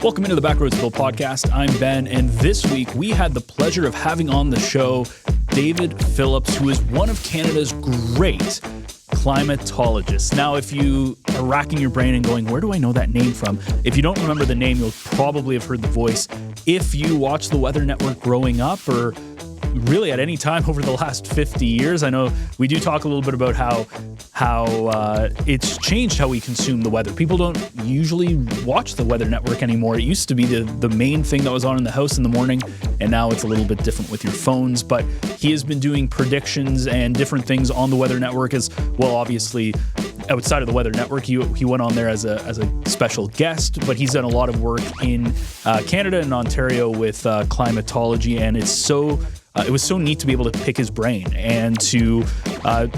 Welcome into the Backroads Bill podcast. I'm Ben, and this week we had the pleasure of having on the show David Phillips, who is one of Canada's great climatologists. Now, if you are racking your brain and going, where do I know that name from? If you don't remember the name, you'll probably have heard the voice. If you watched the Weather Network growing up, or really at any time over the last 50 years, I know we do talk a little bit about how it's changed how we consume the weather. People don't usually watch the Weather Network anymore. It used to be the main thing that was on in the house in the morning, and now it's a little bit different with your phones. But he has been doing predictions and different things on the Weather Network as well. Obviously, outside of the Weather Network, he went on there as a special guest, but he's done a lot of work in Canada and Ontario with climatology, and it was so neat to be able to pick his brain and to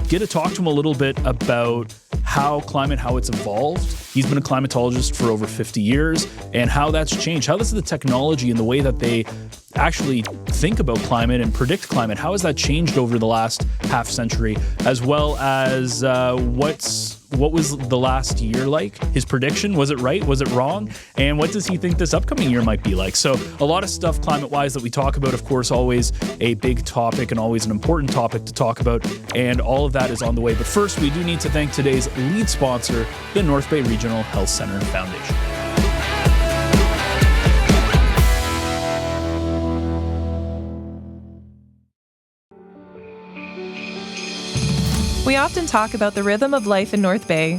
get to talk to him a little bit about how it's evolved. He's been a climatologist for over 50 years and how that's changed. How does the technology and the way that they actually think about climate and predict climate, how has that changed over the last half century, as well as what was the last year like? His prediction, was it right? Was it wrong? And what does he think this upcoming year might be like? So a lot of stuff climate-wise that we talk about, of course, always a big topic and always an important topic to talk about. And all of that is on the way. But first, we do need to thank today's lead sponsor, the North Bay Regional Health Center Foundation. We often talk about the rhythm of life in North Bay.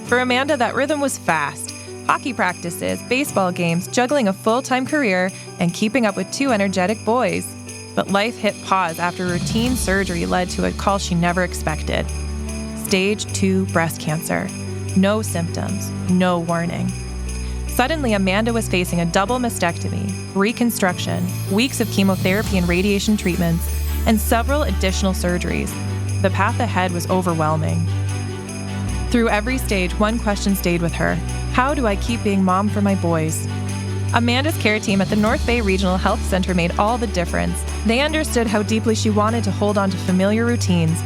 For Amanda, that rhythm was fast. Hockey practices, baseball games, juggling a full-time career, and keeping up with two energetic boys. But life hit pause after routine surgery led to a call she never expected. Stage 2 breast cancer. No symptoms, no warning. Suddenly, Amanda was facing a double mastectomy, reconstruction, weeks of chemotherapy and radiation treatments, and several additional surgeries. The path ahead was overwhelming. Through every stage, one question stayed with her. How do I keep being mom for my boys? Amanda's care team at the North Bay Regional Health Center made all the difference. They understood how deeply she wanted to hold on to familiar routines,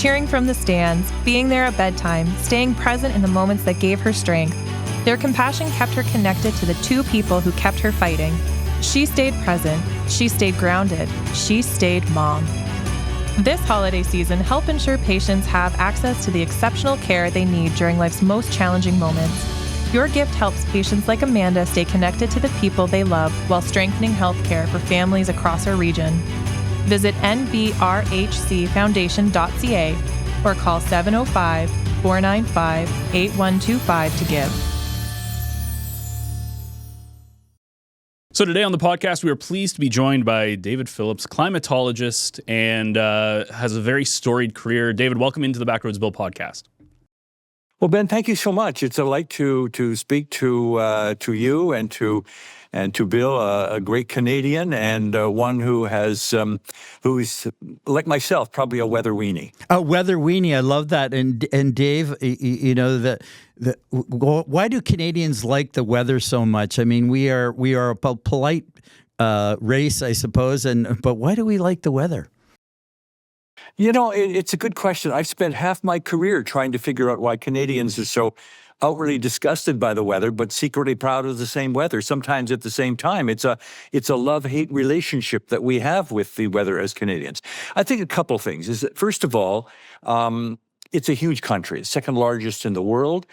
cheering from the stands, being there at bedtime, staying present in the moments that gave her strength. Their compassion kept her connected to the two people who kept her fighting. She stayed present. She stayed grounded. She stayed mom. This holiday season, help ensure patients have access to the exceptional care they need during life's most challenging moments. Your gift helps patients like Amanda stay connected to the people they love while strengthening healthcare for families across our region. Visit nbrhcfoundation.ca or call 705-495-8125 to give. So today on the podcast, we are pleased to be joined by David Phillips, climatologist, and has a very storied career. David, welcome into the Backroads Bill podcast. Well, Ben, thank you so much. It's a delight to speak to you and to Bill, a great Canadian and one who's like myself, probably a weather weenie. A weather weenie, I love that. And Dave, you know why do Canadians like the weather so much? I mean, we are a polite race, I suppose, but why do we like the weather? You know, it's a good question. I've spent half my career trying to figure out why Canadians are so outwardly disgusted by the weather, but secretly proud of the same weather, sometimes at the same time. It's a love-hate relationship that we have with the weather as Canadians. I think a couple things is that, first of all, it's a huge country, second largest in the world.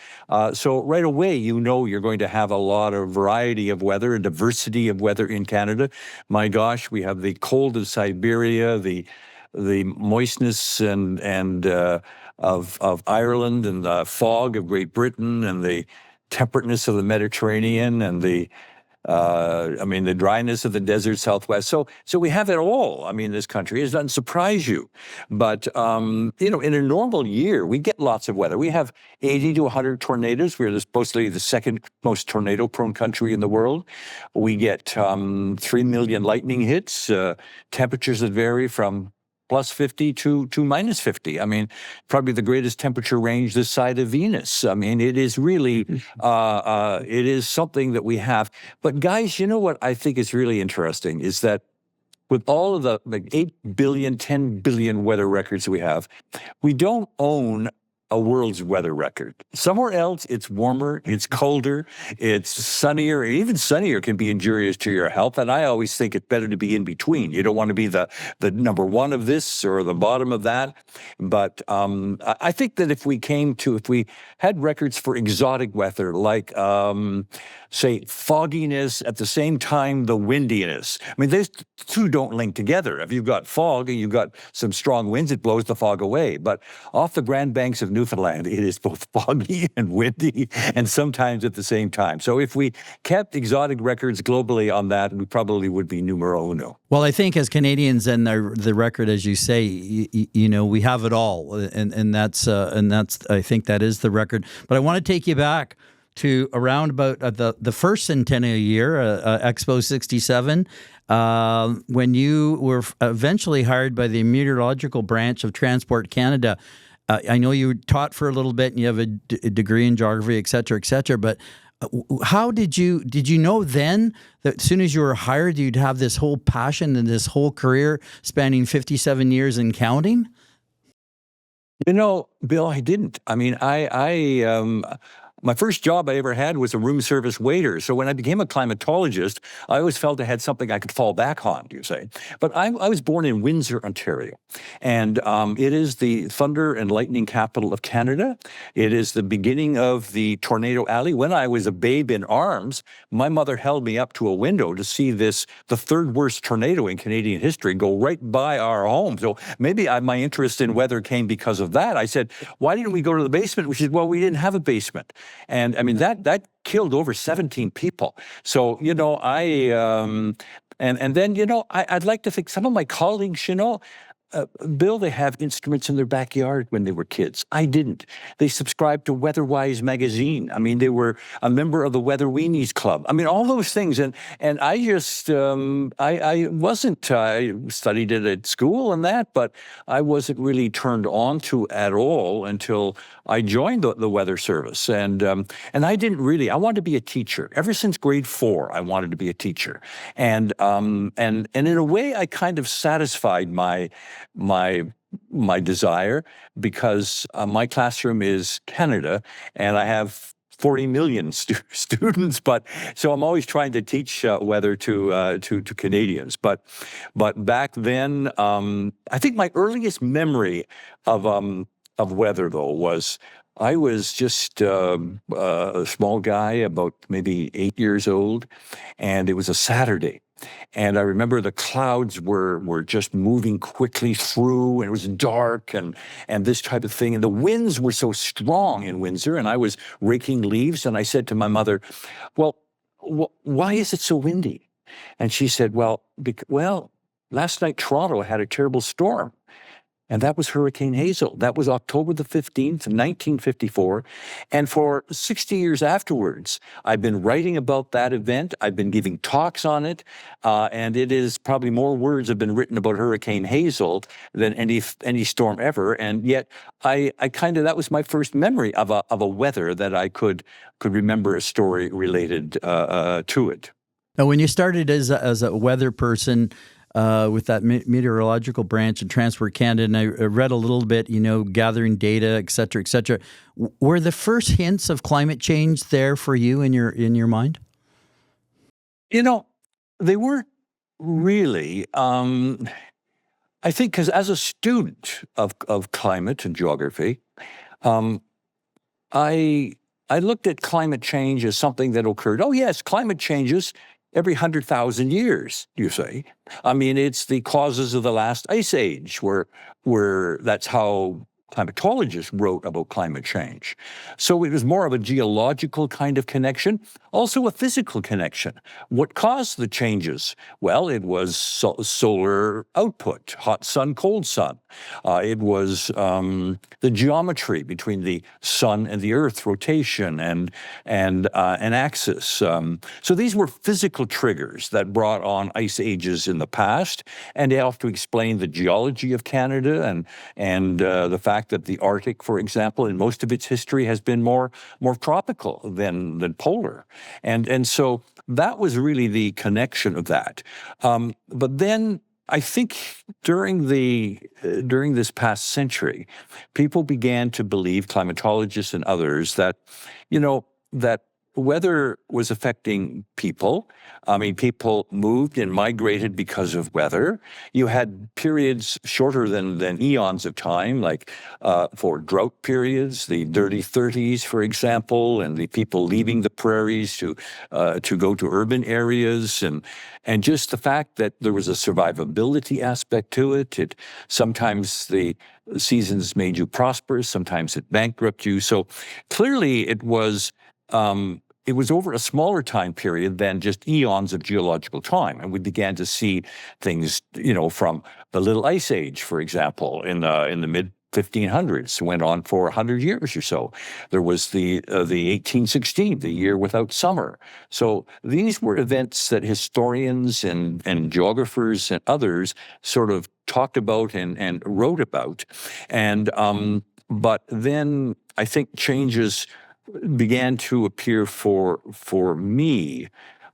So right away, you know you're going to have a lot of variety of weather, a diversity of weather in Canada. My gosh, we have the cold of Siberia, the moistness and of Ireland, and the fog of Great Britain, and the temperateness of the Mediterranean, and the dryness of the desert Southwest. So we have it all. I mean, this country. It doesn't surprise you. But, in a normal year, we get lots of weather. We have 80 to 100 tornadoes. We're supposedly the second most tornado-prone country in the world. We get 3 million lightning hits, temperatures that vary from plus 50 to minus 50. I mean, probably the greatest temperature range this side of Venus. I mean, it is really, it is something that we have. But guys, you know what I think is really interesting is that with all of the 8 billion, 10 billion weather records we have, we don't own a world's weather record. Somewhere else, it's warmer, it's colder, it's sunnier. Even sunnier can be injurious to your health. And I always think it's better to be in between. You don't want to be the number one of this or the bottom of that. But I think that if we had records for exotic weather, like, say, fogginess at the same time the windiness. I mean, those two don't link together. If you've got fog and you've got some strong winds, it blows the fog away. But off the Grand Banks of Newfoundland, it is both foggy and windy, and sometimes at the same time. So if we kept exotic records globally on that, we probably would be numero uno. Well, I think as Canadians and the record, as you say, you know, we have it all, and that's I think that is the record. But I want to take you back to around about the first centennial year, Expo 67, when you were eventually hired by the meteorological branch of Transport Canada. I know you taught for a little bit and you have a degree in geography, et cetera, but how did you know then that as soon as you were hired, you'd have this whole passion and this whole career spanning 57 years and counting? You know, Bill, I didn't. I mean, my first job I ever had was a room service waiter. So when I became a climatologist, I always felt I had something I could fall back on, you say. But I was born in Windsor, Ontario. And it is the thunder and lightning capital of Canada. It is the beginning of the Tornado Alley. When I was a babe in arms, my mother held me up to a window to see the third worst tornado in Canadian history, go right by our home. So maybe my interest in weather came because of that. I said, why didn't we go to the basement? She said, well, we didn't have a basement. And I mean, that killed over 17 people. So, you know, and then, you know, I'd like to think some of my colleagues, you know, Bill, they have instruments in their backyard when they were kids. I didn't. They subscribed to Weatherwise magazine. I mean, they were a member of the Weather Weenies Club. I mean, all those things. And I just, I wasn't, I studied it at school and that, but I wasn't really turned on to at all until I joined the Weather Service. And I didn't really, I wanted to be a teacher. Ever since grade 4, I wanted to be a teacher. And in a way, I kind of satisfied my desire, because my classroom is Canada and I have 40 million students, but so I'm always trying to teach weather to Canadians. But back then, I think my earliest memory of weather though was I was just a small guy, about maybe 8 years old, and it was a Saturday. And I remember the clouds were just moving quickly through, and it was dark and this type of thing. And the winds were so strong in Windsor, and I was raking leaves. And I said to my mother, well, why is it so windy? And she said, well, last night Toronto had a terrible storm. And that was Hurricane Hazel. That was October the 15th, 1954. And for 60 years afterwards, I've been writing about that event. I've been giving talks on it. And it is probably more words have been written about Hurricane Hazel than any storm ever. And yet I kind of, that was my first memory of a weather that I could remember a story related to it. Now, when you started as a weather person, with that meteorological branch in Transport Canada, and I read a little bit, you know, gathering data, et cetera, et cetera. Were the first hints of climate change there for you in your mind? You know, they weren't really. I think because as a student of climate and geography, I looked at climate change as something that occurred. Oh yes, climate changes every 100,000 years, you say. I mean, it's the causes of the last ice age, where that's how climatologists wrote about climate change. So it was more of a geological kind of connection, also a physical connection. What caused the changes? Well, it was solar output, hot sun, cold sun. It was the geometry between the sun and the earth, rotation and an axis. So these were physical triggers that brought on ice ages in the past, and they have to explain the geology of Canada and the fact that the Arctic, for example, in most of its history has been more tropical than polar. And so that was really the connection of that. But then I think during this past century, people began to believe, climatologists and others, that that weather was affecting people. I mean, people moved and migrated because of weather. You had periods shorter than eons of time, like for drought periods, the dirty 30s, for example, and the people leaving the prairies to go to urban areas, and just the fact that there was a survivability aspect to it. Sometimes the seasons made you prosperous, sometimes it bankrupt you. So clearly, it was over a smaller time period than just eons of geological time. And we began to see things, from the Little Ice Age, for example, in the mid 1500s, went on for 100 years or so. There was the 1816, the year without summer. So these were events that historians and geographers and others sort of talked about and wrote about. And but then I think changes began to appear for me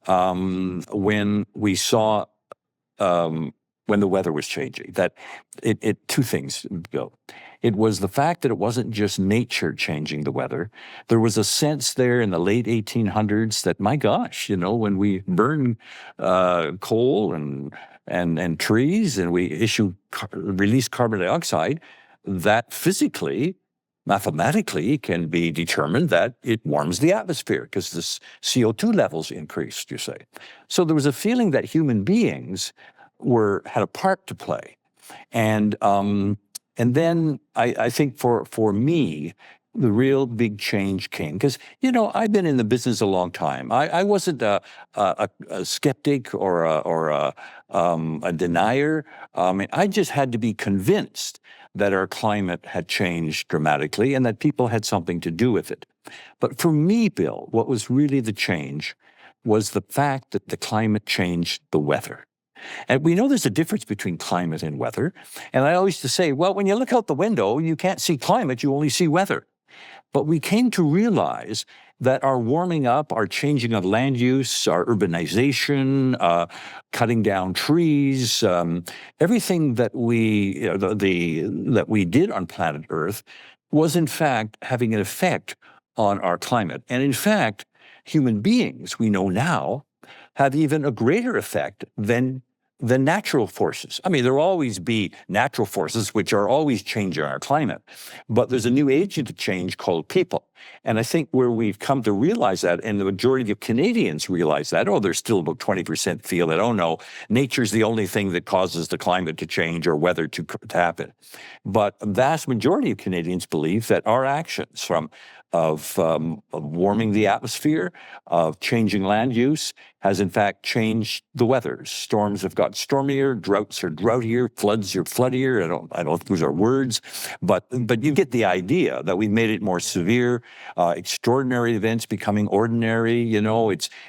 when we saw when the weather was changing. That two things, Bill. It was the fact that it wasn't just nature changing the weather. There was a sense there in the late 1800s that, my gosh, when we burn coal and trees and we release carbon dioxide, that physically, mathematically, can be determined that it warms the atmosphere because the CO2 levels increased, you say. So there was a feeling that human beings had a part to play. And then I think for me, the real big change came because, I've been in the business a long time. I wasn't a skeptic or a denier. I just had to be convinced that our climate had changed dramatically and that people had something to do with it. But for me, Bill, what was really the change was the fact that the climate changed the weather. And we know there's a difference between climate and weather. And I always used to say, well, when you look out the window, you can't see climate, you only see weather. But we came to realize that our warming up, our changing of land use, our urbanization, cutting down trees, everything that we did on planet Earth was in fact having an effect on our climate. And in fact, human beings, we know now, have even a greater effect than natural forces. I mean, there will always be natural forces which are always changing our climate, but there's a new agent of change called people. And I think where we've come to realize that, and the majority of Canadians realize that, there's still about 20% feel that, no, nature's the only thing that causes the climate to change or weather to happen. But a vast majority of Canadians believe that our actions of warming the atmosphere, of changing land use, has in fact changed the weather. Storms have got stormier, droughts are droughtier, floods are floodier. I don't know if those are words, but you get the idea that we've made it more severe. Extraordinary events becoming ordinary.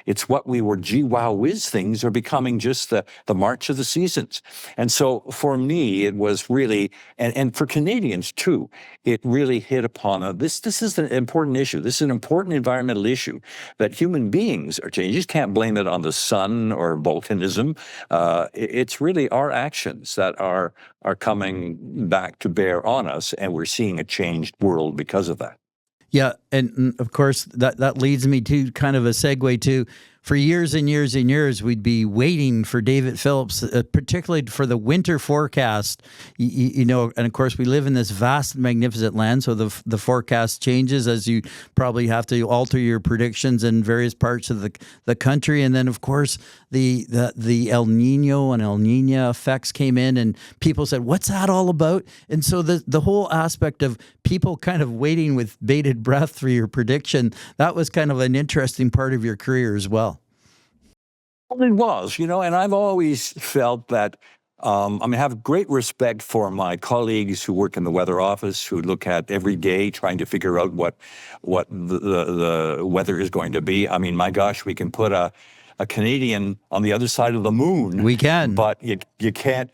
It's what we were gee wow whiz things are becoming just the march of the seasons. And so for me, it was really, and for Canadians too, it really hit upon this is an important issue. This is an important environmental issue that human beings are changing. You just can't blame it on the sun or volcanism. It's really our actions that are coming back to bear on us, and we're seeing a changed world because of that. Yeah, and of course, that leads me to kind of a segue to, for years and years and years, we'd be waiting for David Phillips, particularly for the winter forecast. And of course, we live in this vast, magnificent land, so the forecast changes as you probably have to alter your predictions in various parts of the country. And then, of course, the El Nino and El Nina effects came in, and people said, "What's that all about?" And so the whole aspect of people kind of waiting with bated breath for your prediction, that was kind of an interesting part of your career as well. Well, it was, and I've always felt that, I have great respect for my colleagues who work in the weather office, who look at every day trying to figure out what the weather is going to be. I mean, my gosh, we can put a a Canadian on the other side of the moon. We can. But you can't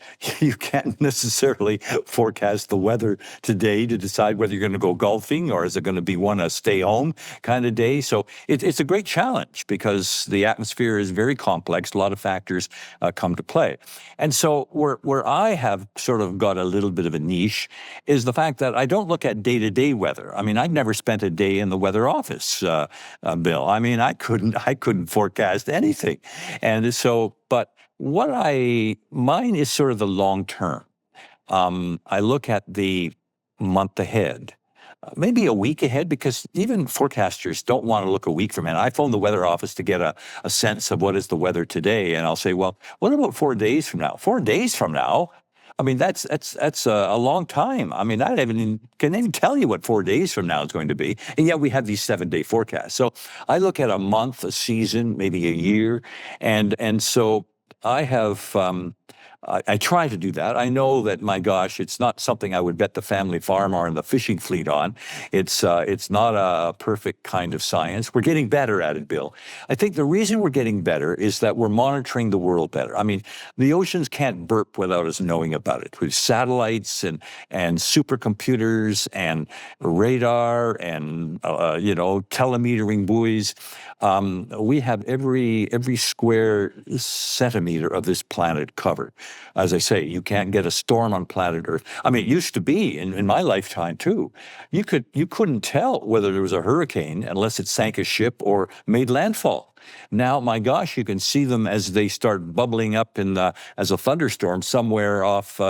necessarily forecast the weather today to decide whether you're going to go golfing or is it going to be a stay-home kind of day. So it's a great challenge because the atmosphere is very complex. A lot of factors come to play. And so where I have sort of got a little bit of a niche is the fact that I don't look at day-to-day weather. I mean, I've never spent a day in the weather office, Bill. I mean, I couldn't forecast anything. And so, but mine is sort of the long term. I look at the month ahead, maybe a week ahead, because even forecasters don't want to look a week from now. I phone the weather office to get a sense of what is the weather today, and I'll say, well, what about 4 days from now? 4 days from now? I mean, that's a long time. I mean, can't even tell you what 4 days from now is going to be. And yet we have these 7-day forecasts. So I look at a month, a season, maybe a year. And so I have, I try to do that. I know that, my gosh, it's not something I would bet the family farm or the fishing fleet on. It's not a perfect kind of science. We're getting better at it, Bill. I think the reason we're getting better is that we're monitoring the world better. I mean, the oceans can't burp without us knowing about it. With satellites and supercomputers and radar and telemetering buoys, we have every square centimeter of this planet covered. As I say, you can't get a storm on planet Earth. I mean, it used to be in my lifetime too. You couldn't tell whether there was a hurricane unless it sank a ship or made landfall. Now, my gosh, you can see them as they start bubbling up as a thunderstorm somewhere off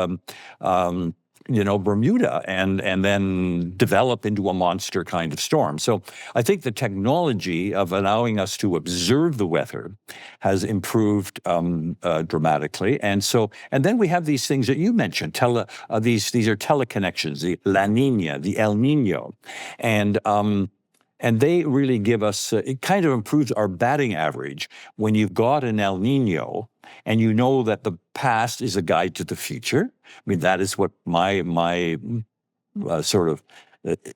Bermuda, and then develop into a monster kind of storm. So I think the technology of allowing us to observe the weather has improved dramatically. And then we have these things that you mentioned. These are teleconnections, the La Nina, the El Nino, and they really give us, it kind of improves our batting average when you've got an El Nino and you know that the past is a guide to the future. I mean, that is what my sort of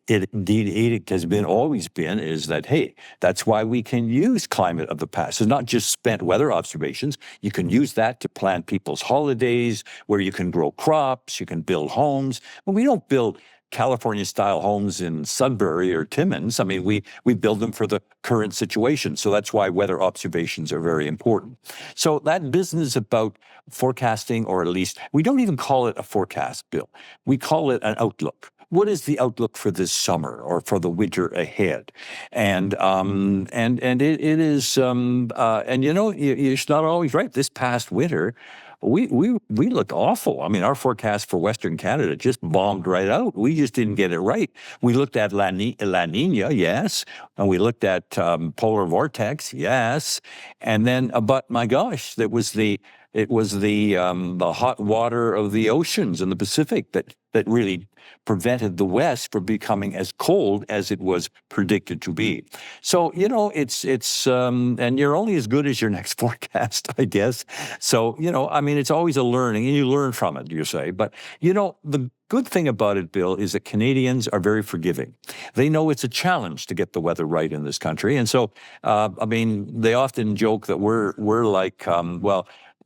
edict has always been, is that, hey, that's why we can use climate of the past. It's not just spent weather observations. You can use that to plan people's holidays, where you can grow crops, you can build homes. Well, we don't build California-style homes in Sudbury or Timmins. I mean, we build them for the current situation. So that's why weather observations are very important. So that business about forecasting, or at least, we don't even call it a forecast, Bill. We call it an outlook. What is the outlook for this summer or for the winter ahead? And it is, and it's not always right. This past winter, we looked awful. I mean, our forecast for Western Canada just bombed right out. We just didn't get it right. We looked at La Nina, yes, and we looked at polar vortex, yes, and then, but my gosh, it was the hot water of the oceans in the Pacific that really prevented the West from becoming as cold as it was predicted to be. So, it's and you're only as good as your next forecast, I guess. So, I mean, it's always a learning, and you learn from it, you say. But, the good thing about it, Bill, is that Canadians are very forgiving. They know it's a challenge to get the weather right in this country. And so, I mean, they often joke that we're like,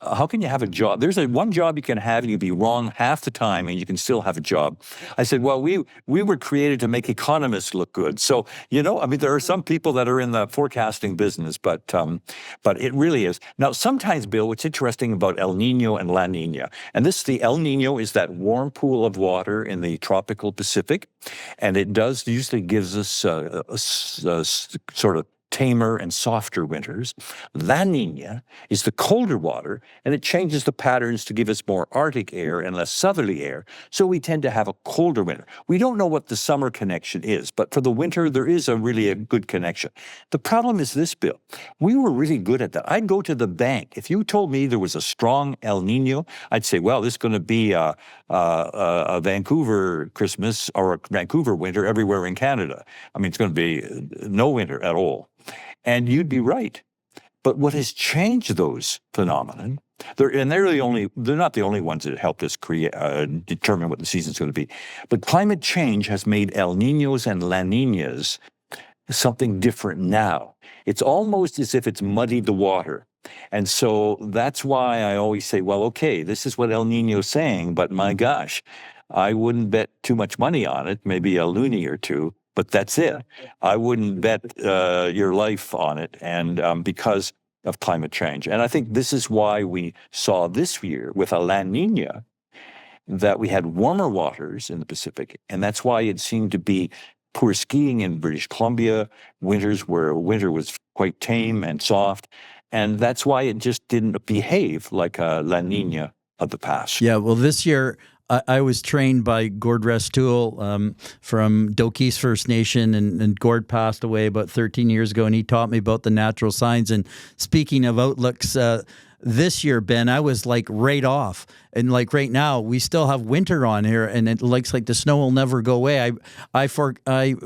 how can you have a job? There's one job you can have and you'd be wrong half the time and you can still have a job. I said, well, we were created to make economists look good. So, I mean, there are some people that are in the forecasting business, but it really is. Now, sometimes, Bill, what's interesting about El Nino and La Nina, and the El Nino is that warm pool of water in the tropical Pacific, and it usually gives us a sort of tamer and softer winters. La Nina is the colder water, and it changes the patterns to give us more Arctic air and less southerly air, so we tend to have a colder winter. We don't know what the summer connection is, but for the winter, there is really a good connection. The problem is this, Bill. We were really good at that. I'd go to the bank. If you told me there was a strong El Nino, I'd say, well, this is going to be a Vancouver Christmas or a Vancouver winter everywhere in Canada. I mean, it's going to be no winter at all. And you'd be right. But what has changed those phenomenon, they're not the only ones that helped us determine what the season's going to be. But climate change has made El Ninos and La Ninas something different now. It's almost as if it's muddied the water. And so that's why I always say, well, okay, this is what El Nino's saying, but my gosh, I wouldn't bet too much money on it, maybe a loonie or two, but that's it. I wouldn't bet your life on it, and because of climate change. And I think this is why we saw this year with a La Nina that we had warmer waters in the Pacific, and that's why it seemed to be poor skiing in British Columbia, winters where winter was quite tame and soft, and that's why it just didn't behave like a La Nina of the past. Yeah, well, this year I was trained by Gord Restoul from Doki's First Nation, and Gord passed away about 13 years ago, and he taught me about the natural signs. And speaking of outlooks, this year, Ben, I was like right off. And like right now, we still have winter on here, and it looks like the snow will never go away. I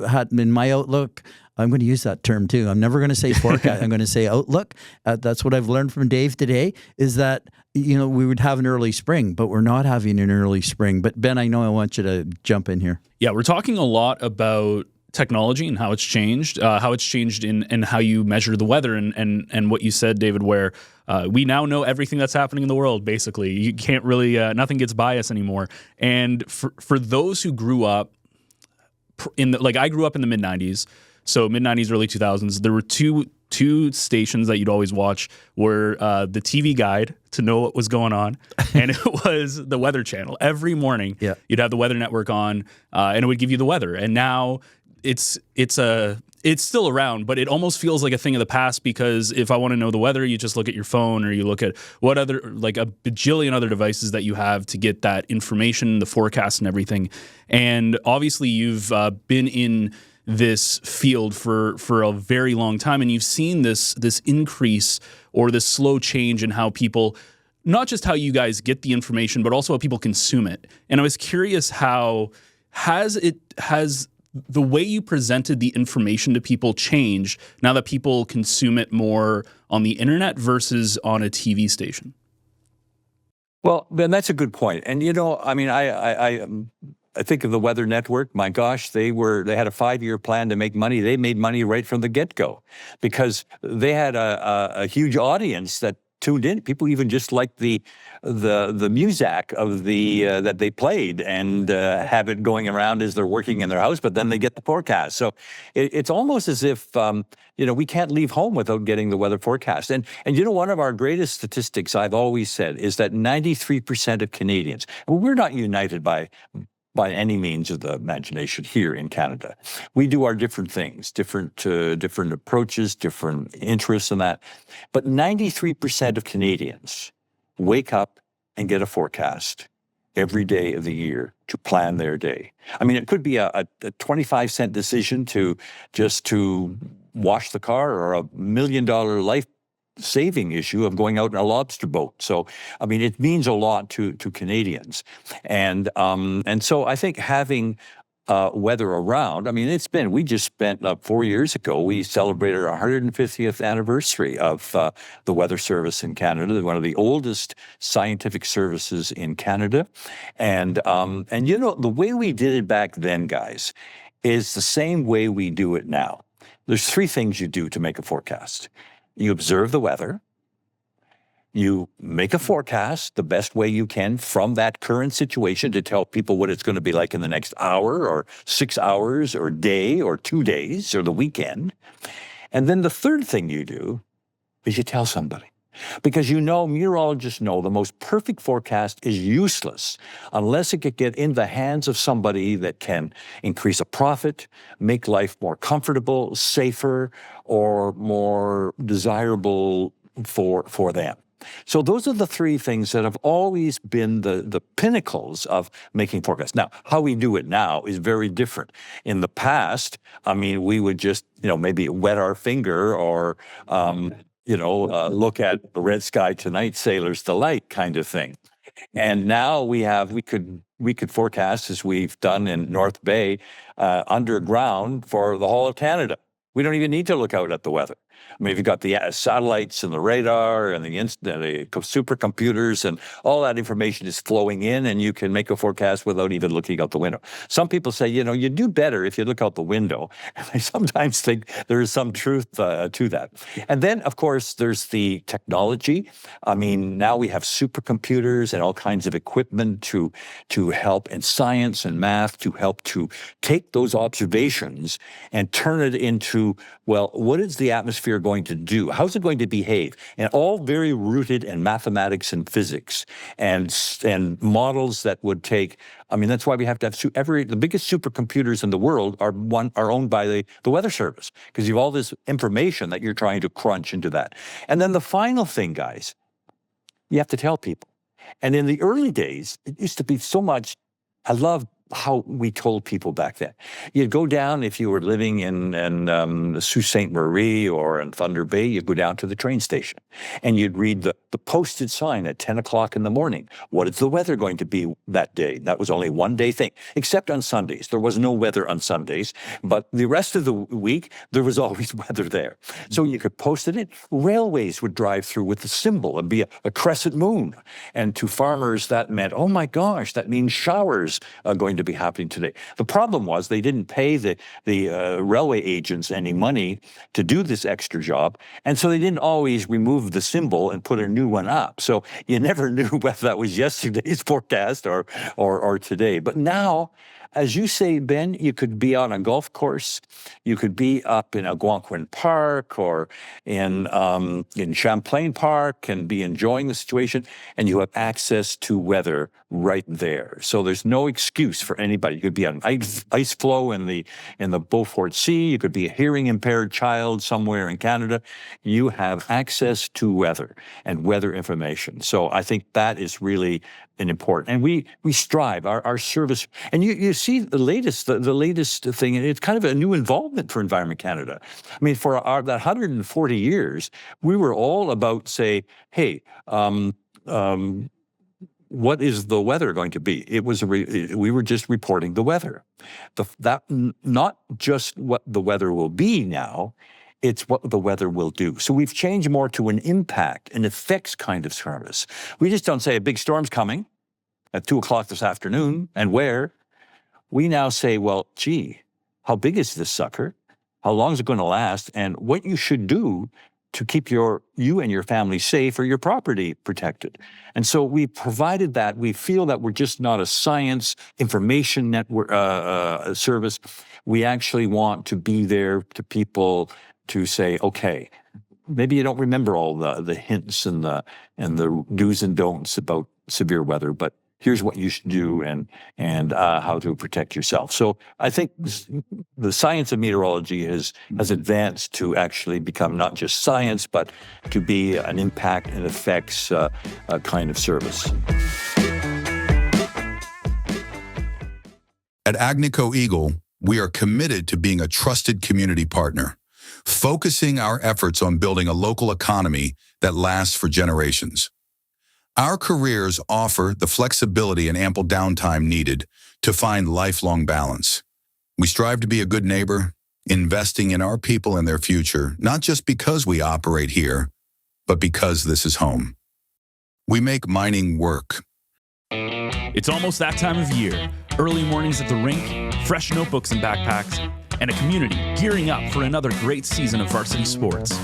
had in my outlook, I'm going to use that term too. I'm never going to say forecast. I'm going to say outlook. That's what I've learned from Dave today, is that, we would have an early spring, but we're not having an early spring. But Ben, I know I want you to jump in here. Yeah, we're talking a lot about technology and how it's changed in how you measure the weather, and what you said, David, where we now know everything that's happening in the world, basically. You can't really, nothing gets by us anymore. And for those who grew up I grew up in the mid-90s, so mid-90s, early 2000s, there were two stations that you'd always watch were the TV Guide to know what was going on, and it was the Weather Channel. Every morning, you'd have the Weather Network on, and it would give you the weather. And now it's still around, but it almost feels like a thing of the past, because if I want to know the weather, you just look at your phone, or you look at what other, like a bajillion other devices that you have to get that information, the forecast and everything. And obviously you've been in this field for a very long time, and you've seen this increase or this slow change in how people, not just how you guys get the information, but also how people consume it. And I was curious, how has the way you presented the information to people changed now that people consume it more on the internet versus on a TV station? Well, Ben, that's a good point. And I think of the Weather Network. My gosh, they had a 5-year plan to make money. They made money right from the get-go because they had a huge audience that tuned in. People even just liked the music of that they played and have it going around as they're working in their house. But then they get the forecast. So it's almost as if we can't leave home without getting the weather forecast. And one of our greatest statistics, I've always said, is that 93% of Canadians. Well, we're not united by any means of the imagination here in Canada. We do our different things, different approaches, different interests in that. But 93% of Canadians wake up and get a forecast every day of the year to plan their day. I mean, it could be a 25-cent decision to wash the car, or $1 million life saving issue of going out in a lobster boat. So, I mean, it means a lot to Canadians. And so I think having weather around, I mean, we just spent 4 years ago, we celebrated our 150th anniversary of the Weather Service in Canada, one of the oldest scientific services in Canada. And the way we did it back then, guys, is the same way we do it now. There's 3 things you do to make a forecast. You observe the weather, you make a forecast the best way you can from that current situation to tell people what it's going to be like in the next hour or 6 hours or day or 2 days or the weekend. And then the third thing you do is you tell somebody. Because meteorologists know the most perfect forecast is useless unless it could get in the hands of somebody that can increase a profit, make life more comfortable, safer, or more desirable for them. So those are the 3 things that have always been the pinnacles of making forecasts. Now, how we do it now is very different. In the past, I mean, we would just, maybe wet our finger or look at the red sky tonight, sailor's delight kind of thing. And now we could forecast, as we've done in North Bay, underground for the whole of Canada. We don't even need to look out at the weather. I mean, you've got the satellites and the radar and the supercomputers, and all that information is flowing in, and you can make a forecast without even looking out the window. Some people say, you do better if you look out the window. And I sometimes think there is some truth to that. And then, of course, there's the technology. I mean, now we have supercomputers and all kinds of equipment to help in science and math, to help to take those observations and turn it into, well, what is the atmosphere going to do? How's it going to behave? And all very rooted in mathematics and physics and models that would take, I mean, that's why we have to have the biggest supercomputers in the world are owned by the Weather Service, because you have all this information that you're trying to crunch into that. And then the final thing, guys, you have to tell people. And in the early days, it used to be so much, I love how we told people back then. You'd go down, if you were living in Sault Ste. Marie or in Thunder Bay, you'd go down to the train station and you'd read the posted sign at 10 o'clock in the morning. What is the weather going to be that day? That was only one day thing, except on Sundays. There was no weather on Sundays, but the rest of the week, there was always weather there. So you could post it in. Railways would drive through with the symbol and be a crescent moon. And to farmers, that meant, oh my gosh, that means showers are going to be happening today. The problem was they didn't pay the railway agents any money to do this extra job, and so they didn't always remove the symbol and put a new one up. So you never knew whether that was yesterday's forecast or today. But now, as you say, Ben, you could be on a golf course, you could be up in Algonquin Park or in Champlain Park and be enjoying the situation, and you have access to weather right there. So there's no excuse for anybody. You could be on ice flow in the Beaufort Sea. You could be a hearing impaired child somewhere in Canada. You have access to weather and weather information. So I think that is really an important. And we strive our service. And you see the latest thing. And it's kind of a new involvement for Environment Canada. I mean, for that 140 years, we were all about say, hey. What is the weather going to be? It was we were just reporting the weather. Not just what the weather will be now, it's what the weather will do. So we've changed more to an impact, an effects kind of service. We just don't say a big storm's coming at 2 o'clock this afternoon and where. We now say, well, gee, how big is this sucker? How long is it going to last? And what you should do to keep you and your family safe or your property protected. And so we provided that. We feel that we're just not a science information network service. We actually want to be there to people to say, okay, maybe you don't remember all the hints and the do's and don'ts about severe weather, but here's what you should do and how to protect yourself. So I think the science of meteorology has advanced to actually become not just science, but to be an impact and effects kind of service. At Agnico Eagle, we are committed to being a trusted community partner, focusing our efforts on building a local economy that lasts for generations. Our careers offer the flexibility and ample downtime needed to find lifelong balance. We strive to be a good neighbor, investing in our people and their future, not just because we operate here, but because this is home. We make mining work. It's almost that time of year. Early mornings at the rink, fresh notebooks and backpacks, and a community gearing up for another great season of varsity sports.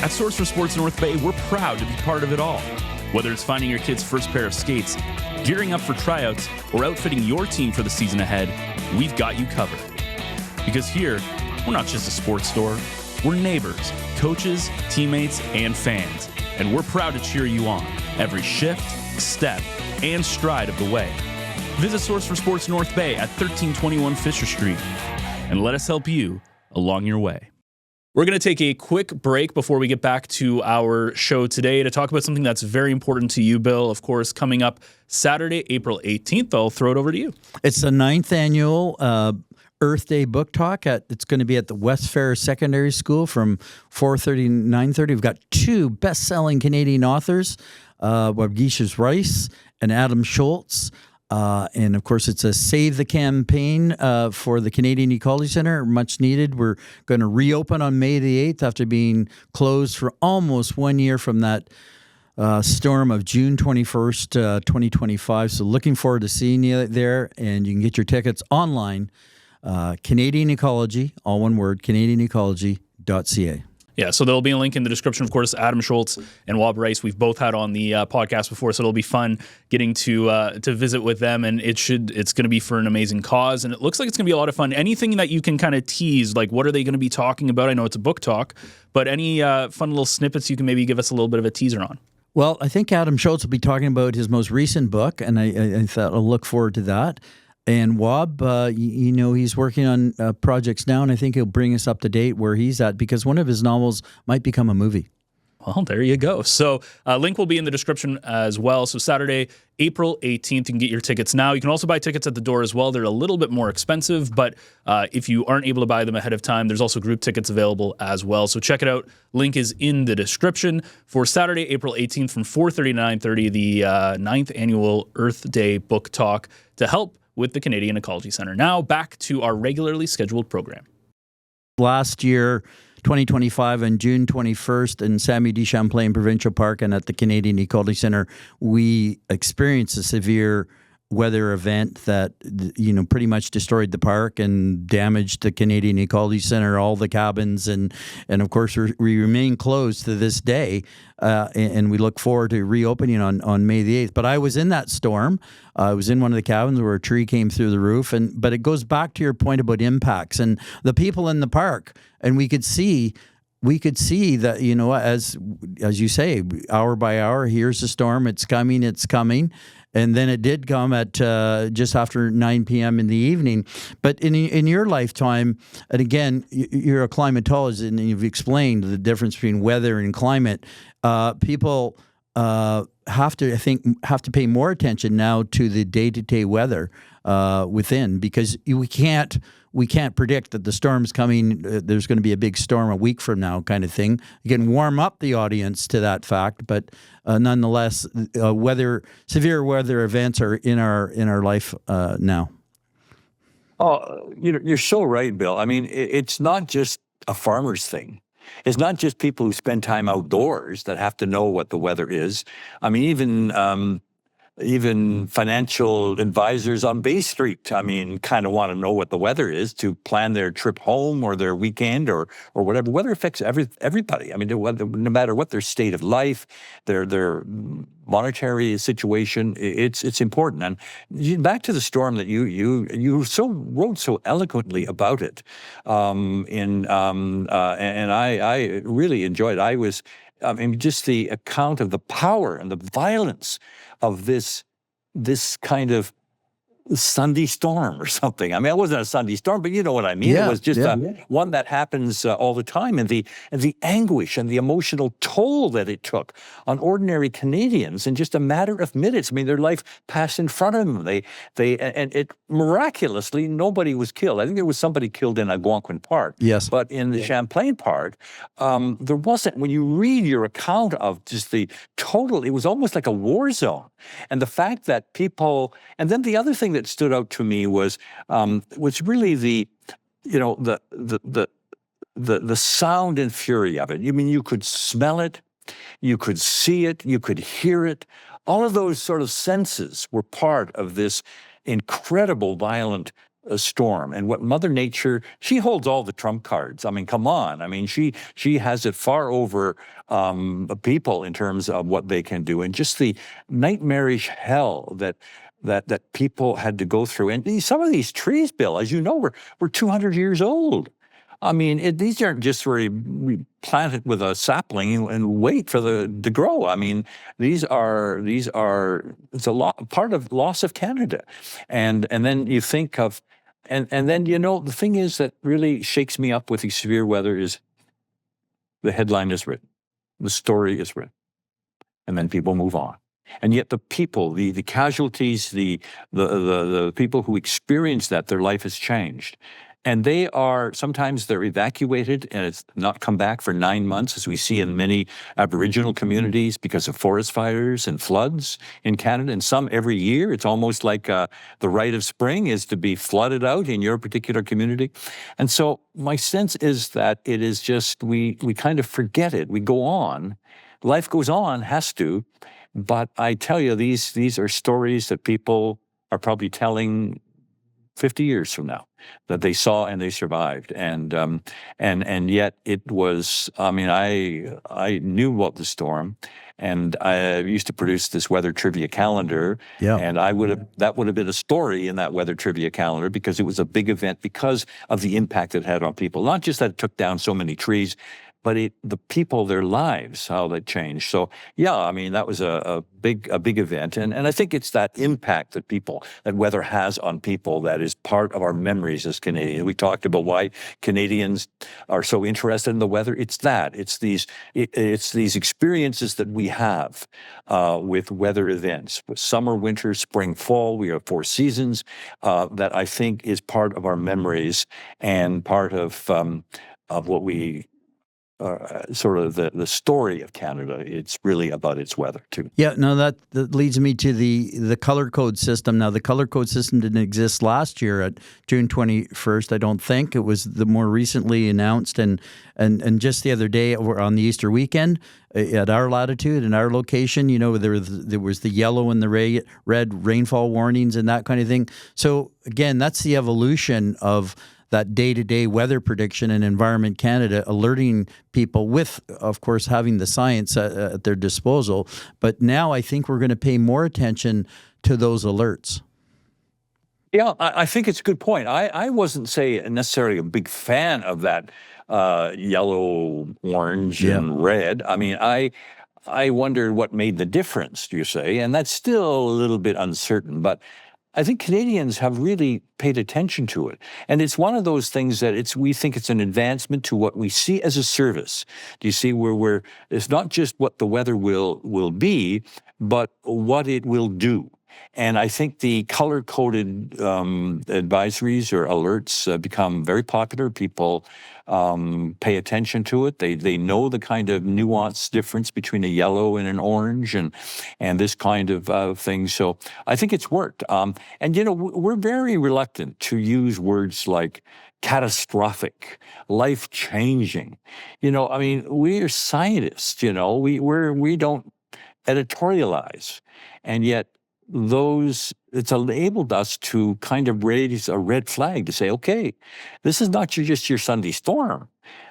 At Source for Sports North Bay, we're proud to be part of it all. Whether it's finding your kid's first pair of skates, gearing up for tryouts, or outfitting your team for the season ahead, we've got you covered. Because here, we're not just a sports store, we're neighbors, coaches, teammates, and fans. And we're proud to cheer you on every shift, step, and stride of the way. Visit Source for Sports North Bay at 1321 Fisher Street and let us help you along your way. We're going to take a quick break before we get back to our show today to talk about something that's very important to you, Bill. Of course, coming up Saturday, April 18th. I'll throw it over to you. It's the 9th annual Earth Day Book Talk. It's going to be at the West Fair Secondary School from 4:30 to 9:30. We've got 2 best-selling Canadian authors, Wabgishas Rice and Adam Schultz. And of course, it's a Save the campaign for the Canadian Ecology Centre, much needed. We're going to reopen on May the 8th after being closed for almost 1 year from that storm of June 21st, 2025. So looking forward to seeing you there, and you can get your tickets online, Canadian Ecology, all one word, canadianecology.ca. Yeah, so there'll be a link in the description. Of course, Adam Schultz and Wob Rice, we've both had on the podcast before, so it'll be fun getting to visit with them, and it's going to be for an amazing cause, and it looks like it's going to be a lot of fun. Anything that you can kind of tease, like what are they going to be talking about? I know it's a book talk, but any fun little snippets you can maybe give us a little bit of a teaser on? Well, I think Adam Schultz will be talking about his most recent book, and I thought I'll look forward to that. And Wob, he's working on projects now, and I think he'll bring us up to date where he's at, because one of his novels might become a movie. Well, there you go. So link will be in the description as well. So Saturday, April 18th, you can get your tickets now. You can also buy tickets at the door as well. They're a little bit more expensive, but if you aren't able to buy them ahead of time, there's also group tickets available as well. So check it out. Link is in the description. For Saturday, April 18th from 4:30 to 9:30, the 9th Annual Earth Day Book Talk to help with the Canadian Ecology Centre. Now back to our regularly scheduled program. Last year, 2025, on June 21st in Sammy de Champlain Provincial Park and at the Canadian Ecology Centre, we experienced a severe weather event that, pretty much destroyed the park and damaged the Canadian Ecology Centre, all the cabins, and of course we remain closed to this day, and we look forward to reopening on May the 8th. But I was in that storm. I was in one of the cabins where a tree came through the roof, but it goes back to your point about impacts and the people in the park, and we could see that, as you say, hour by hour, here's the storm, it's coming. And then it did come at just after 9 p.m. in the evening. But in your lifetime, and again, you're a climatologist, and you've explained the difference between weather and climate. People have to pay more attention now to the day-to-day weather within, because we can't predict that the storm's coming. There's going to be a big storm a week from now, kind of thing. You can warm up the audience to that fact, but nonetheless, severe weather events are in our life now. Oh, you're so right, Bill. I mean, it's not just a farmer's thing. It's not just people who spend time outdoors that have to know what the weather is. I mean, even financial advisors on Bay Street, kind of want to know what the weather is to plan their trip home or their weekend or whatever. Weather affects everybody. I mean, no matter what their state of life, their monetary situation, it's important. And back to the storm that you wrote so eloquently about it, and I really enjoyed it. Just the account of the power and the violence of this kind of Sunday storm or something. I mean, it wasn't a Sunday storm, but you know what I mean. Yeah, it was just one that happens all the time, and the anguish and the emotional toll that it took on ordinary Canadians in just a matter of minutes. I mean, their life passed in front of them. And it miraculously, nobody was killed. I think there was somebody killed in Algonquin Park. Yes, but in the Champlain Park, there wasn't. When you read your account of just the total, it was almost like a war zone. And the fact that people, and then the other thing that stood out to me was really the sound and fury of it. I mean, you could smell it, you could see it, you could hear it. All of those sort of senses were part of this incredible, violent storm. And what Mother Nature, she holds all the trump cards. I mean, come on. I mean, she has it far over people in terms of what they can do, and just the nightmarish hell that people had to go through. And some of these trees, Bill, as you know, were 200 years old. I mean, these aren't just where we plant it with a sapling and wait for to grow. I mean, it's a lot, part of loss of Canada. And then you think of, and then, the thing is that really shakes me up with the severe weather is the headline is written, the story is written, and then people move on. And yet the people, the casualties, the people who experience that, their life has changed. And sometimes they're evacuated and it's not come back for 9 months, as we see in many Aboriginal communities because of forest fires and floods in Canada. And some every year, it's almost like the rite of spring is to be flooded out in your particular community. And so my sense is that it is just, we kind of forget it. We go on. Life goes on, has to. But I tell you, these are stories that people are probably telling 50 years from now, that they saw and they survived, and yet it was. I mean, I knew about the storm, and I used to produce this weather trivia calendar, and that would have been a story in that weather trivia calendar because it was a big event because of the impact it had on people. Not just that it took down so many trees, but the people, their lives, how they changed. So yeah, I mean, that was a big event, and I think it's that impact that weather has on people that is part of our memories as Canadians. We talked about why Canadians are so interested in the weather. It's that. It's these experiences that we have with weather events, with summer, winter, spring, fall. We have 4 seasons that I think is part of our memories and part of what we. Sort of the story of Canada. It's really about its weather too. Yeah, no, that leads me to the color code system. Now, the color code system didn't exist last year at June 21st, I don't think. It was the more recently announced, and just the other day on the Easter weekend at our latitude and our location, there was the yellow and the red rainfall warnings and that kind of thing. So again, that's the evolution of that day-to-day weather prediction and Environment Canada alerting people with, of course, having the science at their disposal. But now I think we're going to pay more attention to those alerts. Yeah, I think it's a good point. I wasn't, necessarily a big fan of that yellow, orange, and red. I mean, I wondered what made the difference, you say, and that's still a little bit uncertain. But I think Canadians have really paid attention to it. And it's one of those things that we think it's an advancement to what we see as a service. Do you see where it's not just what the weather will be, but what it will do. And I think the color-coded advisories or alerts become very popular. People pay attention to it. They know the kind of nuanced difference between a yellow and an orange and this kind of thing. So I think it's worked. And, we're very reluctant to use words like catastrophic, life-changing. I mean, we are scientists, we don't editorialize. And yet, it's enabled us to kind of raise a red flag to say, okay, this is not just your Sunday storm.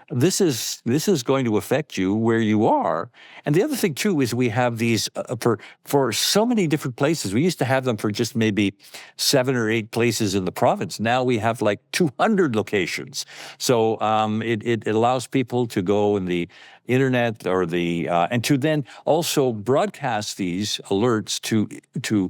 This is going to affect you where you are. And the other thing too is we have these for so many different places. We used to have them for just maybe 7 or 8 places in the province. Now we have like 200 locations. So it allows people to go in the internet or and to then also broadcast these alerts to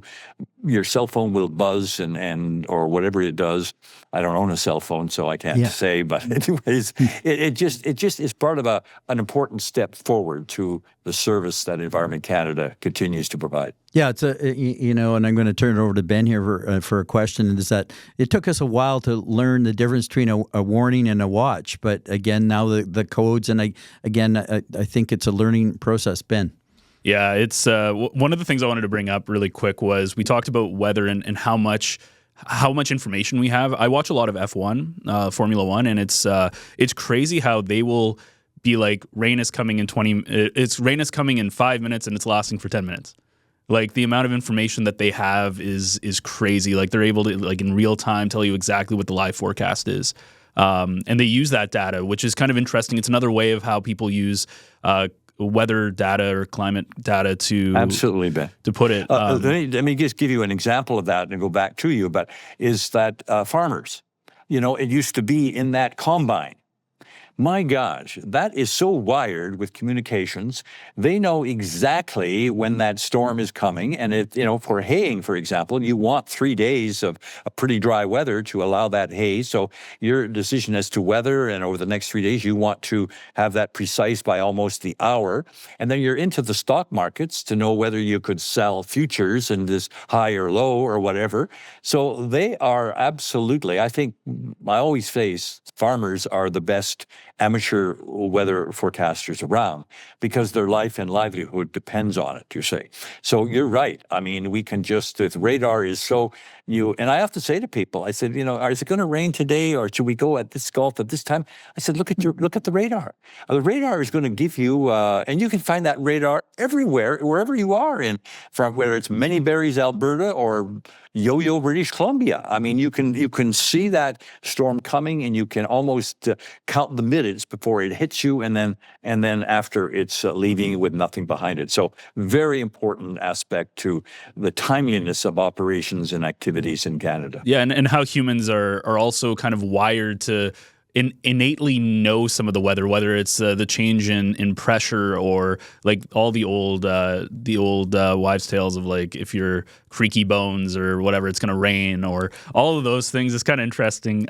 your cell phone will buzz or whatever it does. I don't own a cell phone, so I can't say. But anyways, it just is part of an important step forward to the service that Environment Canada continues to provide. Yeah, it's and I'm going to turn it over to Ben here for a question. Is that it took us a while to learn the difference between a warning and a watch, but again, now the codes, and I think it's a learning process. Ben. Yeah, it's one of the things I wanted to bring up really quick was we talked about weather and how much information we have. I watch a lot of F1, Formula One, and it's crazy how they will be like, rain is coming in 5 minutes and it's lasting for 10 minutes. Like the amount of information that they have is crazy. Like they're able to like in real time tell you exactly what the live forecast is. And they use that data, which is kind of interesting. It's another way of how people use weather data or climate data to absolutely, Ben. To put it. Let me just give you an example of that and go back to you. But is that farmers? It used to be in that combine. My gosh, that is so wired with communications. They know exactly when that storm is coming. And for haying, for example, you want 3 days of a pretty dry weather to allow that hay. So your decision as to whether, and over the next 3 days, you want to have that precise by almost the hour. And then you're into the stock markets to know whether you could sell futures in this high or low or whatever. So they are absolutely, I think, I always say farmers are the best amateur weather forecasters around because their life and livelihood depends on it, you say. So you're right. I mean, we can just, the radar is so and I have to say to people, I said, is it going to rain today or should we go at this golf at this time? I said, look at the radar. The radar is going to give you, and you can find that radar everywhere, wherever you are from whether it's Manyberries, Alberta or Yo-Yo, British Columbia. I mean, you can see that storm coming and you can almost count the minutes before it hits you and then after it's leaving with nothing behind it. So very important aspect to the timeliness of operations and activities in Canada. Yeah, and how humans are also kind of wired to innately know some of the weather, whether it's the change in pressure or like all the old wives' tales of like if you're creaky bones or whatever, it's going to rain or all of those things. It's kind of interesting.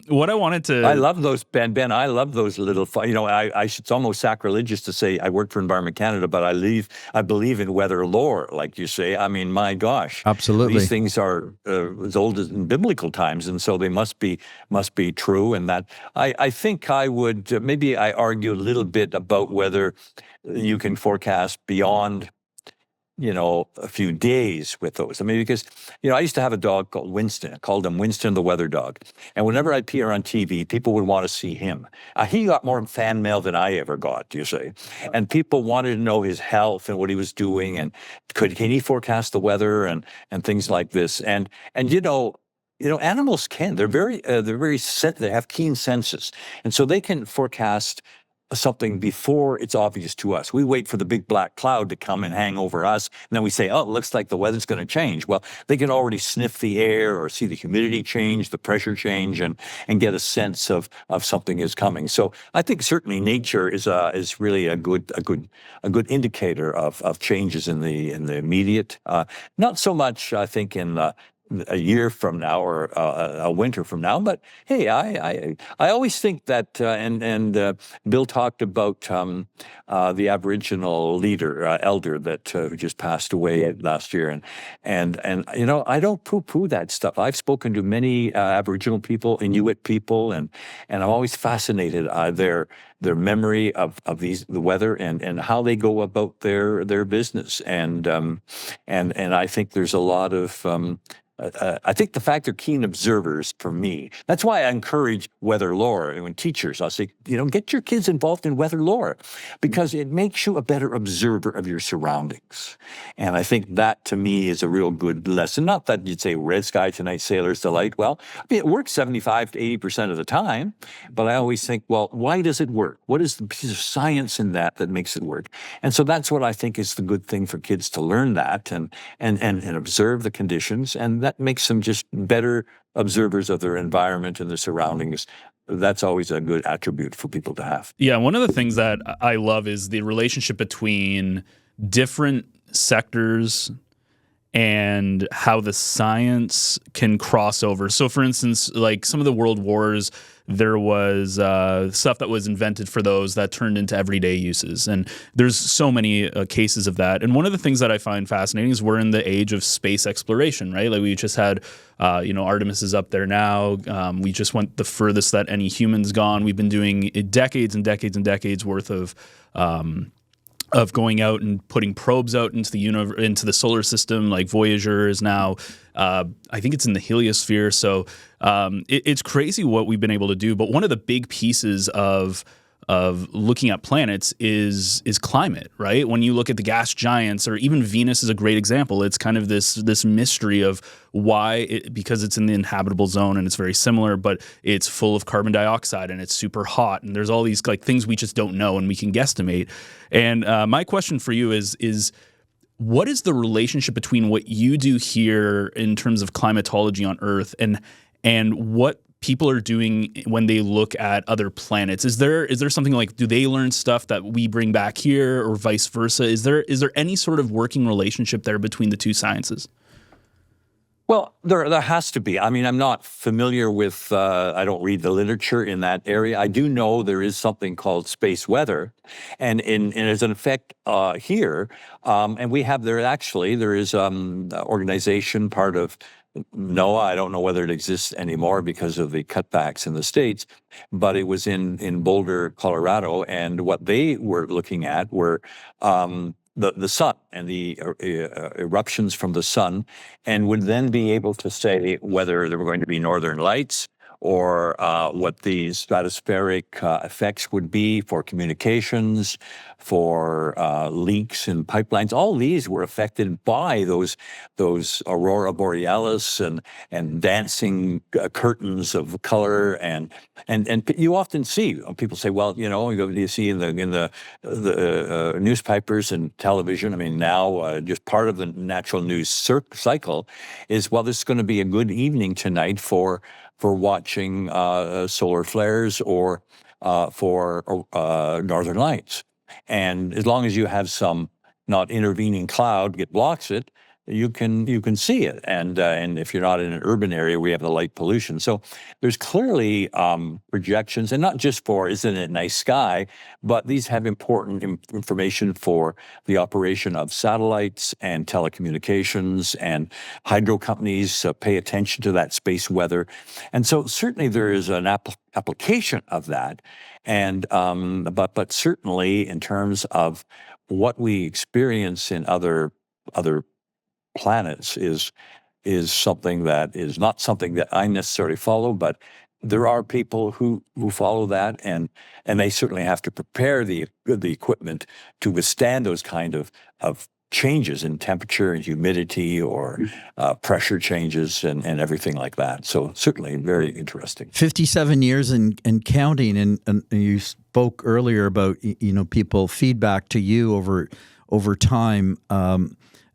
What I wanted to... I love those, Ben. I love those little... it's almost sacrilegious to say I work for Environment Canada, but I believe in weather lore, like you say. I mean, my gosh. Absolutely. These things are as old as in biblical times, and so they must be true. And that I think I would... maybe I argue a little bit about whether you can forecast beyond a few days with those. I mean, because, I used to have a dog called Winston. I called him Winston the Weather Dog. And whenever I'd appear on TV, people would want to see him. He got more fan mail than I ever got, you say. And people wanted to know his health and what he was doing and can he forecast the weather and things like this. And animals can. They're very set. They have keen senses. And so they can forecast something before it's obvious to us. We wait for the big black cloud to come and hang over us, and then we say, oh, it looks like the weather's going to change. Well, they can already sniff the air or see the humidity change, the pressure change, and get a sense of something is coming. So I think certainly nature is really a good indicator of changes in the immediate. Not so much, I think, in a year from now or a winter from now. But hey, I always think that, and Bill talked about the Aboriginal elder that who just passed away last year, and I don't poo-poo that stuff. I've spoken to many Aboriginal people, Inuit people, and I'm always fascinated their memory of the weather and how they go about their business, and I think there's a lot of I think the fact they're keen observers for me, that's why I encourage weather lore. And when teachers, I'll say, get your kids involved in weather lore because it makes you a better observer of your surroundings. And I think that to me is a real good lesson. Not that you'd say red sky tonight, sailor's delight. Well, it works 75 to 80% of the time, but I always think, well, why does it work? What is the piece of science in that makes it work? And so that's what I think is the good thing for kids to learn that and observe the conditions, and that makes them just better observers of their environment and their surroundings. That's always a good attribute for people to have. Yeah, one of the things that I love is the relationship between different sectors and how the science can cross over. So, for instance, like some of the world wars, there was stuff that was invented for those that turned into everyday uses. And there's so many cases of that. And one of the things that I find fascinating is we're in the age of space exploration, right? Like we just had, Artemis is up there now. We just went the furthest that any human's gone. We've been doing decades and decades and decades worth of going out and putting probes out into the into the solar system. Like Voyager is now, I think it's in the heliosphere. So it's crazy what we've been able to do. But one of the big pieces of looking at planets is climate, right? When you look at the gas giants, or even Venus is a great example. It's kind of this mystery of why, because it's in the inhabitable zone and it's very similar, but it's full of carbon dioxide and it's super hot, and there's all these like things we just don't know and we can guesstimate. And my question for you is what is the relationship between what you do here in terms of climatology on Earth and what people are doing when they look at other planets? Is there something like, do they learn stuff that we bring back here, or vice versa? Is there any sort of working relationship there between the two sciences? Well, there has to be. I mean, I'm not familiar with, I don't read the literature in that area. I do know there is something called space weather, and as an effect here, and we have there is an organization, part of NOAA. I don't know whether it exists anymore because of the cutbacks in the States, but it was in Boulder, Colorado, and what they were looking at were the sun and the eruptions from the sun, and would then be able to say whether there were going to be northern lights, or what the stratospheric effects would be for communications, for leaks in pipelines. All these were affected by those aurora borealis and dancing curtains of color, and you often see people say, well, you see in the newspapers and television. I mean, now just part of the natural news cycle is, well, this is going to be a good evening tonight for watching solar flares, or for northern lights. And as long as you have some not intervening cloud that blocks it, you can see it. And if you're not in an urban area where you have the light pollution. So there's clearly projections, and not just for isn't it nice sky, but these have important information for the operation of satellites and telecommunications, and hydro companies pay attention to that space weather. And so certainly there is an application of that. And but certainly in terms of what we experience in other planets is something that is not something that I necessarily follow, but there are people who follow that, and they certainly have to prepare the equipment to withstand those kind of changes in temperature and humidity, or pressure changes and everything like that. So certainly very interesting. 57 years and counting, and you spoke earlier about people feedback to you over time.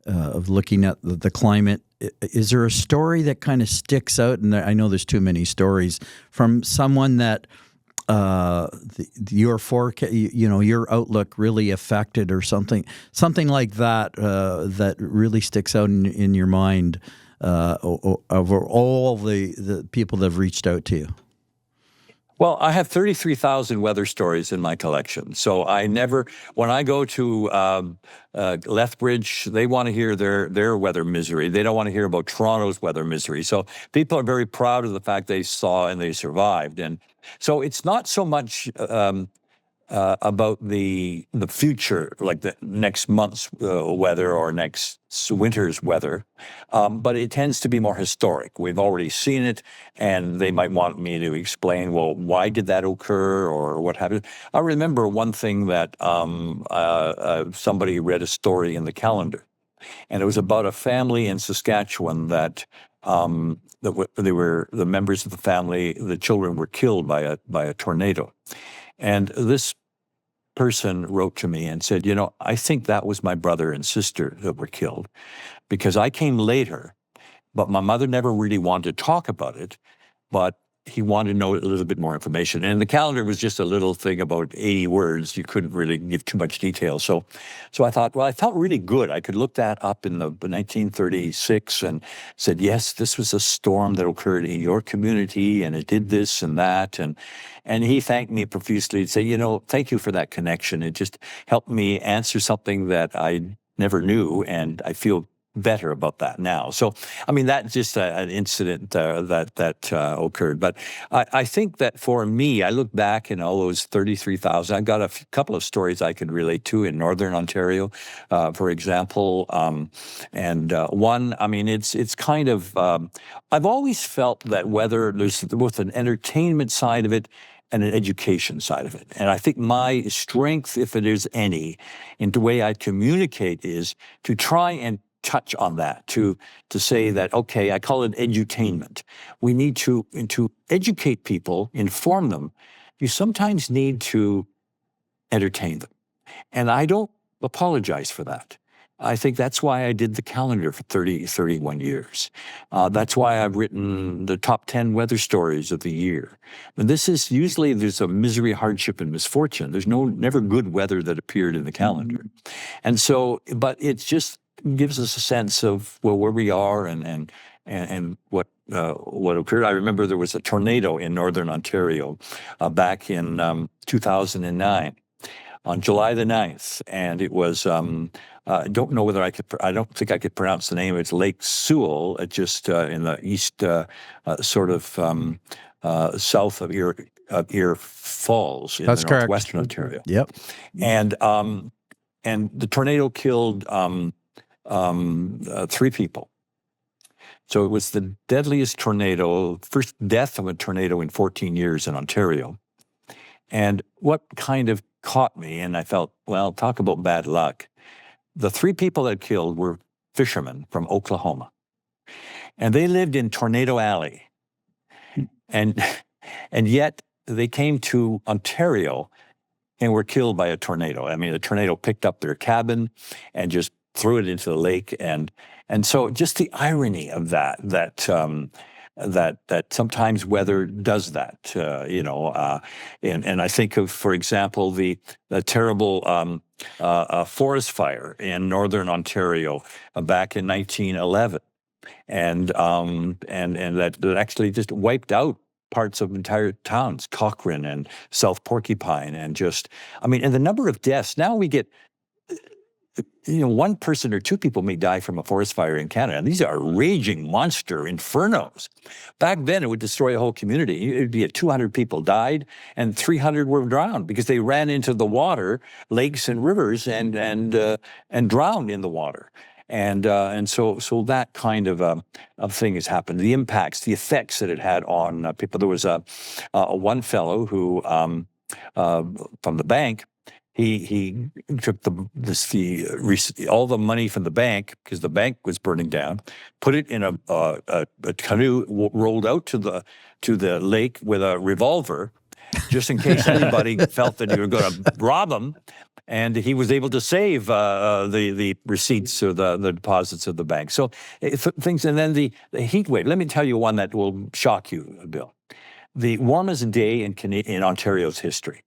Of looking at the climate. Is there a story that kind of sticks out? And I know there's too many stories from someone that your forecast, your outlook really affected, or something like that, that really sticks out in your mind over all the people that have reached out to you. Well, I have 33,000 weather stories in my collection. So when I go to Lethbridge, they want to hear their weather misery. They don't want to hear about Toronto's weather misery. So people are very proud of the fact they saw and they survived. And so it's not so much about the future, like the next month's weather or next winter's weather, but it tends to be more historic. We've already seen it, and they might want me to explain, well, why did that occur, or what happened? I remember one thing that somebody read a story in the calendar, and it was about a family in Saskatchewan that they were the members of the family. The children were killed by a tornado. And this person wrote to me and said, I think that was my brother and sister that were killed, because I came later, but my mother never really wanted to talk about it, but he wanted to know a little bit more information. And the calendar was just a little thing about 80 words. You couldn't really give too much detail. So I thought, well, I felt really good. I could look that up in the 1936 and said, yes, this was a storm that occurred in your community, and it did this and that. And he thanked me profusely and said, thank you for that connection. It just helped me answer something that I never knew, and I feel better about that now. So, I mean, that's just an incident that occurred. But I think that for me, I look back in all those 33,000. I've got a couple of stories I can relate to in Northern Ontario, for example. And one, I mean, it's kind of, I've always felt that whether there's both an entertainment side of it and an education side of it. And I think my strength, if it is any, in the way I communicate, is to try and touch on that, to say that, okay, I call it edutainment. We need to educate people, inform them. You sometimes need to entertain them. And I don't apologize for that. I think that's why I did the calendar for 31 years. That's why I've written the top 10 weather stories of the year. And this is usually there's a misery, hardship, and misfortune. There's never good weather that appeared in the calendar. And so, but it just gives us a sense of where we are and what occurred. I remember there was a tornado in northern Ontario back in 2009 on July the 9th, and it was. I don't know whether I could. I don't think I could pronounce the name. It's Lake Sewell, just in the east, sort of south of Ear Falls in That's the correct. northwestern Ontario. Yep. And the tornado killed 3 people. So it was the deadliest tornado, first death of a tornado in 14 years in Ontario. And what kind of caught me, and I felt, well, talk about bad luck. The 3 people that killed were fishermen from Oklahoma, and they lived in Tornado Alley, and yet they came to Ontario and were killed by a tornado. I mean, the tornado picked up their cabin and just threw it into the lake, and so just the irony of that sometimes weather does that, and I think of, for example, the terrible forest fire in northern Ontario back in 1911, and that actually just wiped out parts of entire towns, Cochrane and South Porcupine, and and the number of deaths. Now we get, 1 person or 2 people may die from a forest fire in Canada. And these are raging monster infernos. Back then, it would destroy a whole community. It would be 200 people died, and 300 were drowned because they ran into the water, lakes and rivers, and drowned in the water. And so that kind of thing has happened. The impacts, the effects that it had on people. There was one fellow who from the bank. He took all the money from the bank, because the bank was burning down, put it in a canoe, rolled out to the lake with a revolver, just in case anybody felt that you were going to rob him. And he was able to save the receipts or the deposits of the bank. So things, and then the heat wave. Let me tell you one that will shock you, Bill. The warmest day in Ontario's history.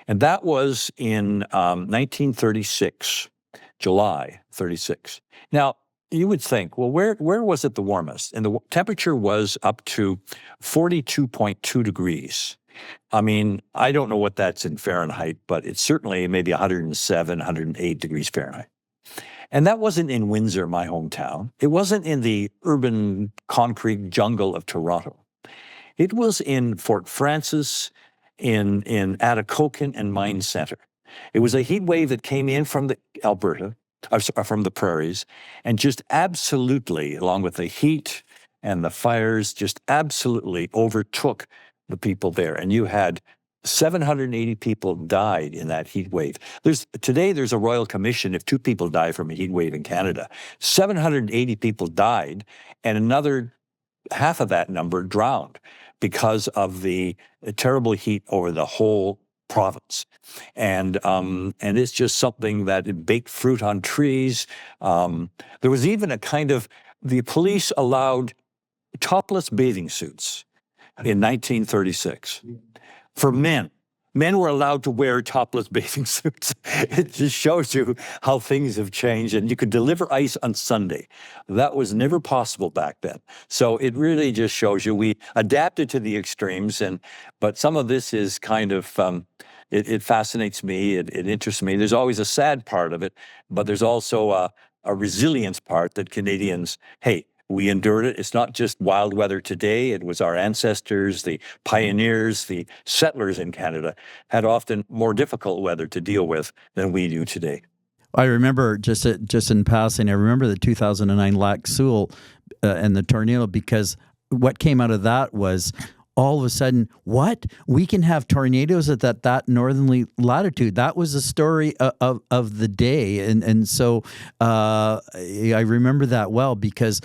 And that was in 1936, July 36. Now, you would think, well, where was it the warmest? And the temperature was up to 42.2 degrees. I mean, I don't know what that's in Fahrenheit, but it's certainly maybe 107, 108 degrees Fahrenheit. And that wasn't in Windsor, my hometown. It wasn't in the urban concrete jungle of Toronto. It was in Fort Frances, in Atikokan and Mine Center. It was a heat wave that came in from the from the prairies, and just absolutely, along with the heat and the fires, just absolutely overtook the people there. And you had 780 people died in that heat wave. Today there's a royal commission if 2 people die from a heat wave in Canada. 780 people died, and another half of that number drowned because of the terrible heat over the whole province. And it's just something that baked fruit on trees. There was even the police allowed topless bathing suits in 1936 for men. Men were allowed to wear topless bathing suits. It just shows you how things have changed. And you could deliver ice on Sunday. That was never possible back then. So it really just shows you we adapted to the extremes. But some of this is kind of, it fascinates me. It interests me. There's always a sad part of it, but there's also a resilience part that Canadians, hey, we endured it. It's not just wild weather today. It was our ancestors, the pioneers, the settlers in Canada had often more difficult weather to deal with than we do today. I remember, just in passing, I remember the 2009 Lac Sewell and the tornado, because what came out of that was all of a sudden, what? We can have tornadoes at that northerly latitude. That was the story of the day. And so I remember that well, because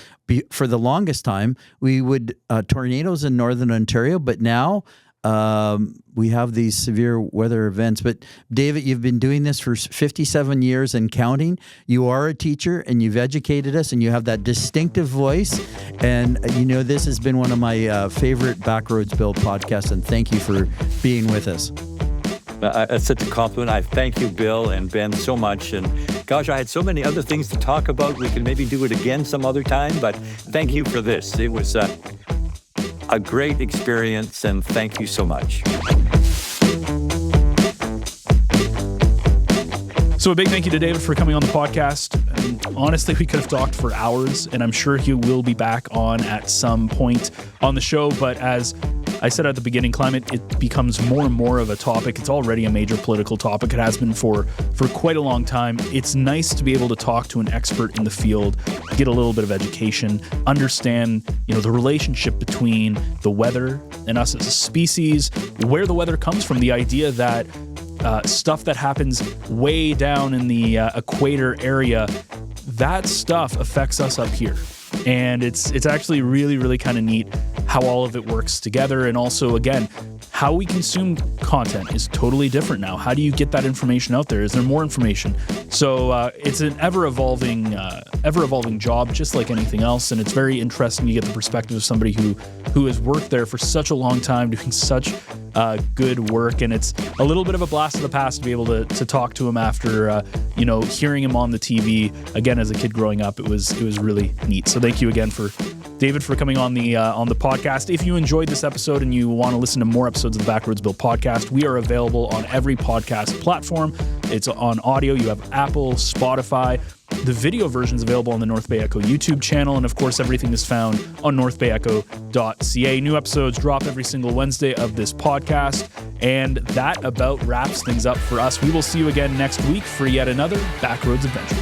for the longest time, we would tornadoes in northern Ontario, but now we have these severe weather events. But David, you've been doing this for 57 years and counting. You are a teacher and you've educated us and you have that distinctive voice. And this has been one of my favorite Backroads Bill podcasts. And thank you for being with us. That's such a compliment. I thank you, Bill and Ben, so much. And gosh, I had so many other things to talk about. We can maybe do it again some other time, but thank you for this. It was a great experience, and thank you so much. So a big thank you to David for coming on the podcast. And honestly, we could have talked for hours, and I'm sure he will be back on at some point on the show. But as I said at the beginning, climate, it becomes more and more of a topic. It's already a major political topic. It has been for quite a long time. It's nice to be able to talk to an expert in the field, get a little bit of education, understand, the relationship between the weather and us as a species, where the weather comes from, the idea that stuff that happens way down in the equator area, that stuff affects us up here. And it's actually really, really kind of neat how all of it works together. And also, again, how we consume content is totally different now. How do you get that information out there? Is there more information? So it's an ever-evolving job, just like anything else. And it's very interesting to get the perspective of somebody who has worked there for such a long time, doing such good work. And it's a little bit of a blast of the past to be able to talk to him after, hearing him on the TV. Again, as a kid growing up, it was really neat. So thank you again for David for coming on the podcast. If you enjoyed this episode and you want to listen to more episodes of the Backroads Bill podcast, we are available on every podcast platform. It's on audio. You have Apple, Spotify. The video version is available on the North Bay Echo YouTube channel. And of course, everything is found on northbayecho.ca. New episodes drop every single Wednesday of this podcast. And that about wraps things up for us. We will see you again next week for yet another Backroads adventure.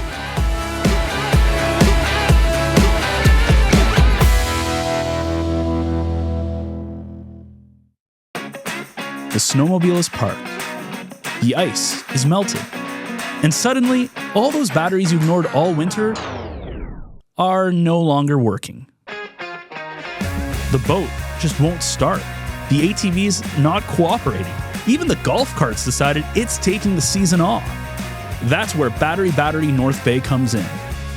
The snowmobile is parked. The ice is melted. And suddenly, all those batteries you ignored all winter are no longer working. The boat just won't start. The ATV's not cooperating. Even the golf carts decided it's taking the season off. That's where Battery North Bay comes in.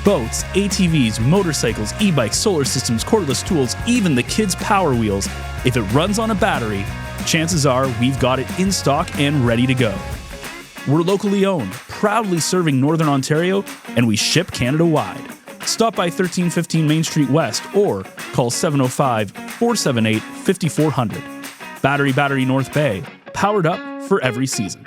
Boats, ATVs, motorcycles, e-bikes, solar systems, cordless tools, even the kids' Power Wheels. If it runs on a battery, chances are we've got it in stock and ready to go. We're locally owned, proudly serving Northern Ontario, and we ship Canada-wide. Stop by 1315 Main Street West or call 705-478-5400. Battery North Bay, powered up for every season.